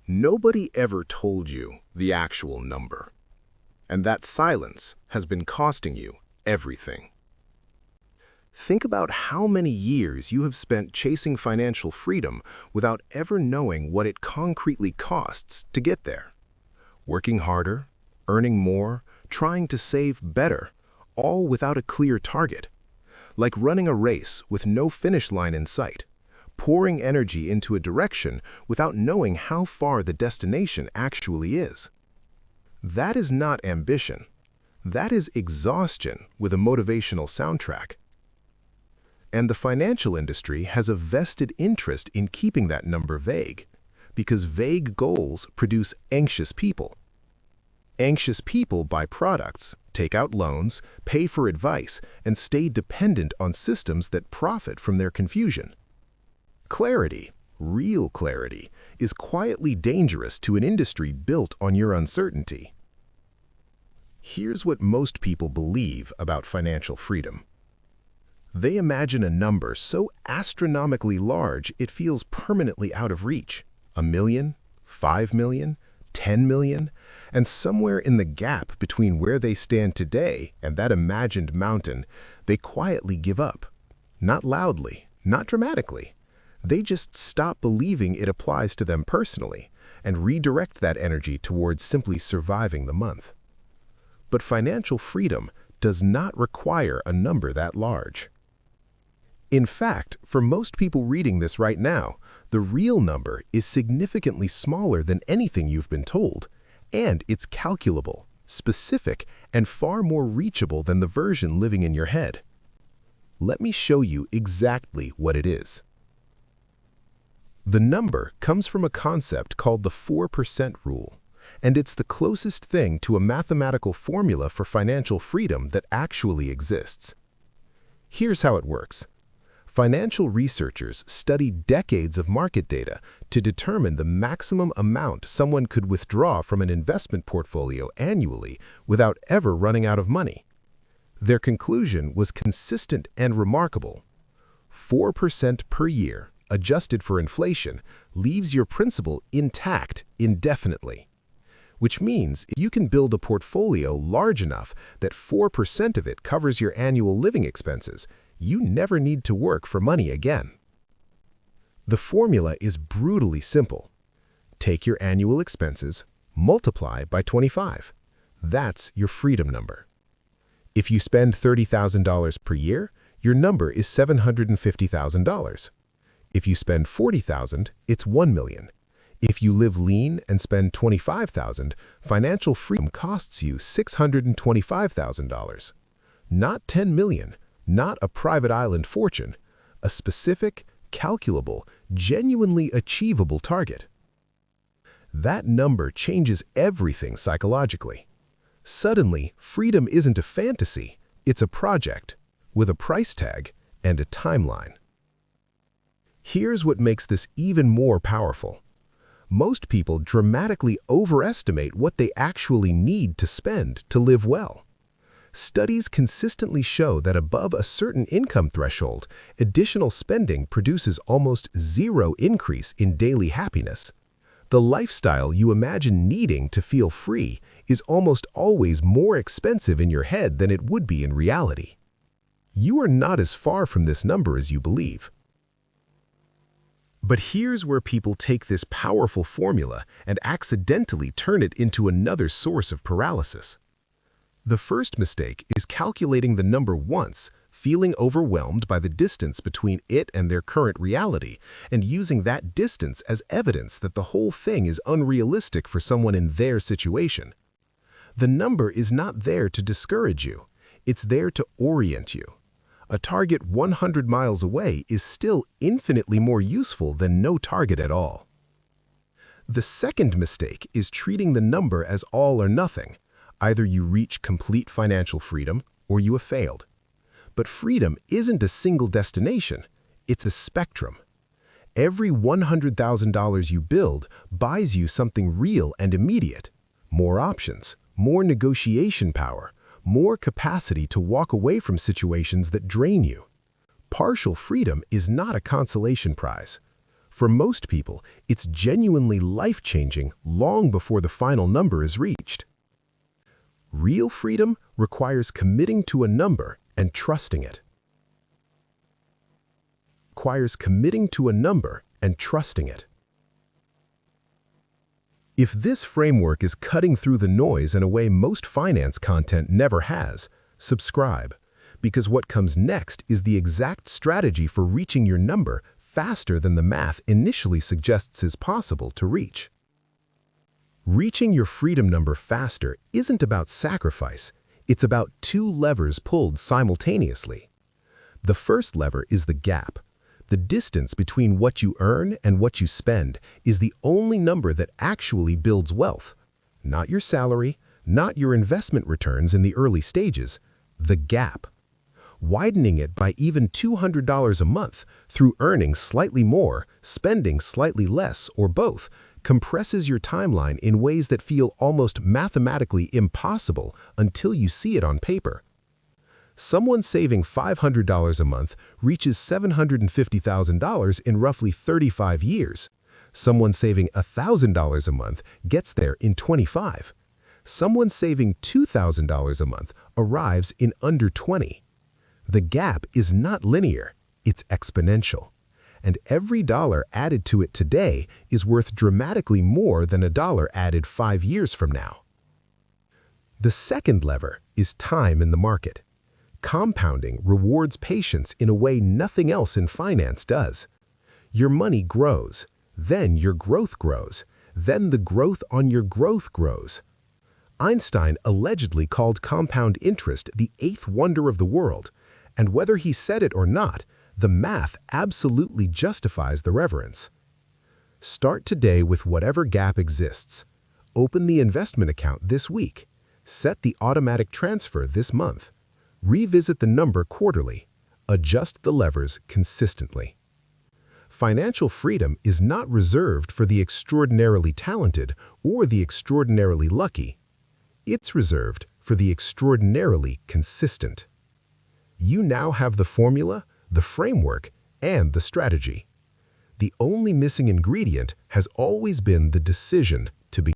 Nobody ever told you the actual number. And that silence has been costing you everything. Think about how many years you have spent chasing financial freedom without ever knowing what it concretely costs to get there. Working harder, earning more, trying to save better, all without a clear target. Like running a race with no finish line in sight, pouring energy into a direction without knowing how far the destination actually is. That is not ambition. That is exhaustion with a motivational soundtrack. And the financial industry has a vested interest in keeping that number vague, because vague goals produce anxious people. Anxious people buy products, take out loans, pay for advice, and stay dependent on systems that profit from their confusion. Clarity, real clarity, is quietly dangerous to an industry built on your uncertainty. Here's what most people believe about financial freedom. They imagine a number so astronomically large it feels permanently out of reach. 1 million, 5 million, 10 million, and somewhere in the gap between where they stand today and that imagined mountain, they quietly give up. Not loudly, not dramatically. They just stop believing it applies to them personally and redirect that energy towards simply surviving the month. But financial freedom does not require a number that large. In fact, for most people reading this right now, the real number is significantly smaller than anything you've been told, and it's calculable, specific, and far more reachable than the version living in your head. Let me show you exactly what it is. The number comes from a concept called the 4% rule, and it's the closest thing to a mathematical formula for financial freedom that actually exists. Here's how it works. Financial researchers study decades of market data to determine the maximum amount someone could withdraw from an investment portfolio annually without ever running out of money. Their conclusion was consistent and remarkable. 4% per year, adjusted for inflation, leaves your principal intact indefinitely. Which means you can build a portfolio large enough that 4% of it covers your annual living expenses. You never need to work for money again. The formula is brutally simple. Take your annual expenses, multiply by 25. That's your freedom number. If you spend $30,000 per year, your number is $750,000. If you spend $40,000, it's $1 million. If you live lean and spend $25,000, financial freedom costs you $625,000. Not $10 million, not a private island fortune, a specific, calculable, genuinely achievable target. That number changes everything psychologically. Suddenly, freedom isn't a fantasy, it's a project, with a price tag and a timeline. Here's what makes this even more powerful. Most people dramatically overestimate what they actually need to spend to live well. Studies consistently show that above a certain income threshold, additional spending produces almost zero increase in daily happiness. The lifestyle you imagine needing to feel free is almost always more expensive in your head than it would be in reality. You are not as far from this number as you believe. But here's where people take this powerful formula and accidentally turn it into another source of paralysis. The first mistake is calculating the number once, feeling overwhelmed by the distance between it and their current reality, and using that distance as evidence that the whole thing is unrealistic for someone in their situation. The number is not there to discourage you. It's there to orient you. A target 100 miles away is still infinitely more useful than no target at all. The second mistake is treating the number as all or nothing. Either you reach complete financial freedom or you have failed. But freedom isn't a single destination, it's a spectrum. Every $100,000 you build buys you something real and immediate. More options, more negotiation power, more capacity to walk away from situations that drain you. Partial freedom is not a consolation prize. For most people, it's genuinely life-changing long before the final number is reached. Real freedom requires committing to a number and trusting it. If this framework is cutting through the noise in a way most finance content never has, subscribe, because what comes next is the exact strategy for reaching your number faster than the math initially suggests is possible to reach. Reaching your freedom number faster isn't about sacrifice, it's about two levers pulled simultaneously. The first lever is the gap. The distance between what you earn and what you spend is the only number that actually builds wealth. Not your salary, not your investment returns in the early stages, the gap. Widening it by even $200 a month through earning slightly more, spending slightly less, or both, compresses your timeline in ways that feel almost mathematically impossible until you see it on paper. Someone saving $500 a month reaches $750,000 in roughly 35 years. Someone saving $1,000 a month gets there in 25. Someone saving $2,000 a month arrives in under 20. The gap is not linear, it's exponential. And every dollar added to it today is worth dramatically more than a dollar added 5 years from now. The second lever is time in the market. Compounding rewards patience in a way nothing else in finance does. Your money grows, then your growth grows, then the growth on your growth grows. Einstein allegedly called compound interest the eighth wonder of the world, and whether he said it or not, the math absolutely justifies the reverence. Start today with whatever gap exists. Open the investment account this week. Set the automatic transfer this month. Revisit the number quarterly. Adjust the levers consistently. Financial freedom is not reserved for the extraordinarily talented or the extraordinarily lucky. It's reserved for the extraordinarily consistent. You now have the formula, the framework, and the strategy. The only missing ingredient has always been the decision to begin.